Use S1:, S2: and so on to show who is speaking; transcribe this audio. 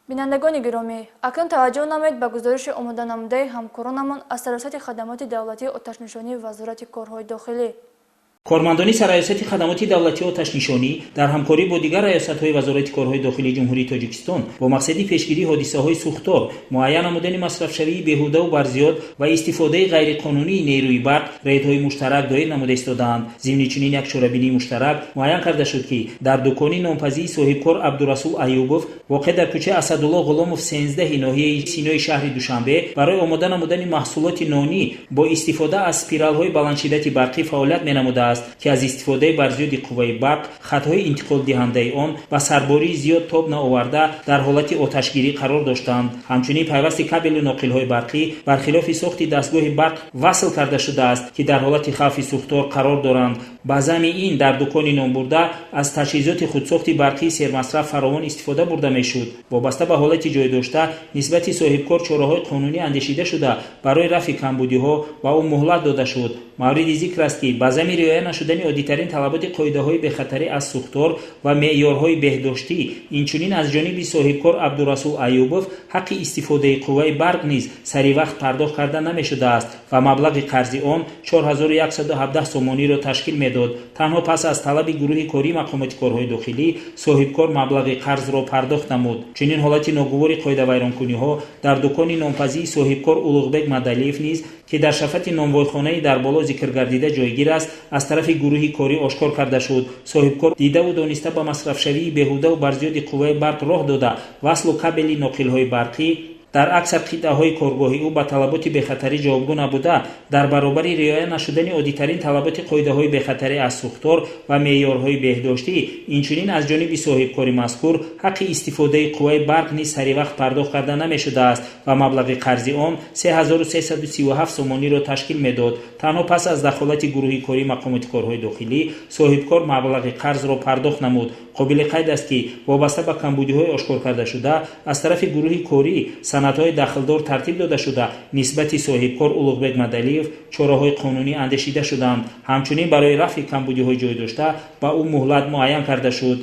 S1: бинандагони гиромӣ, акнун таваҷҷӯҳ намоед ба гузориши омоданамудаи ҳамкоронамон аз сароясати хадамоти давлатии оташнишонии Вазорати корҳои дохилӣ.
S2: کارمندان سرایستی خدمات دولتی آتش‌نشانی در همکاری با دیگر ریاست‌های وزارت کارهای داخلی جمهوری تاجیکستان با مقصد پیشگیری حادثه‌های سوختار، معین نمودن مصرف‌شوی بیهوده و برزیاد و استفاده غیرقانونی نیروی برق، ریدهای مشترک دایر نموده ایستادند. ضمن چنین یک شورابینی مشترک معین کرده شد که در دکان نامپذیر صاحبکار عبدالرسول ایوبوف واقع در کوچه اسدالله غلاموف 13 ناحیه سینای شهر دوشنبه برای آماده نمودن محصولات نانی با استفاده از اسپیرال‌های بلندشدت برقی فعالیت می‌نموده است که از استفاده بر زیاد قوه برق خطهای انتقال دهنده آن و سرباری زیاد تاب نآورده در حالت آتشگیری قرار داشتند. همچنین پیوست کابل و ناقل‌های برقی برخلاف ساخت دستگاه برق وصل کرده شده است که در حالت خوف سوختار قرار دارند. با ضمن این در دکان نامبرده از تجهیزات خودساخت برقی سرمصرف فراوان استفاده برده میشد. وابسته به حالت جای داشته نسبت صاحبکار چاره‌های قانونی اندیشیده شده برای رفع کمبودی‌ها و او مهلت داده شد. مورد ذکر است که با ضمن رعایت نشدن عادی‌ترین طلبات قاعده‌های بخطری از سوختار و معیارهای بهداشتی، اینچنین از جانب صاحبکار عبدالرسول ایوبوف حق استفاده قوه برق نیز سری وقت پرداخت کرده نمی‌شده است و مبلغ قرض آن 4117 سومانی را تشکیل می‌داد. تنها پس از طلب گروه کاری مقامات کارهای داخلی صاحبکار مبلغ قرض را پرداخت نمود. چنین حالت ناگوار قاعده ویرانکنی‌ها در دکان نامپذیر صاحبکار اولوغبک مدلیف نیز که در شفت نانوایخانه در بالا ذکر گردیده جایگیر است از طرف گروه کاری آشکار کرده شد. صاحبکار دیده و دانسته به مصرف شوی بیهوده و برزیاد قوه برق راه داده وصل و کابل ناقل‌های برقی در اکثر قطعه‌های کارگاهی او با طلبات بخطری جوابگو نبوده در برابر رعایت نشدن عادی‌ترین طلبات قاعده‌های بخطری از سوختار و معیارهای بهداشتی، اینچنین از جانب صاحبکار مذکور حق استفاده قوه برق نیز سری وقت پرداخت کرده نمی‌شده است و مبلغ قرض آن 3337 سومانی را تشکیل می‌داد. تنها پس از دخالت گروه کاری مقامات کارهای داخلی صاحبکار مبلغ قرض را پرداخت نمود. قابل قید است که وابسته به کمبودی‌های آشکار کرده شده از طرف گروه کاری سندهای داخلدار ترتیب داده شده نسبت صاحبکار اولوغبک مدلیف چاره‌های قانونی اندیشیده شدند. همچنین برای رفع کمبودی‌های جای داشته با او مهلت معین کرده شد.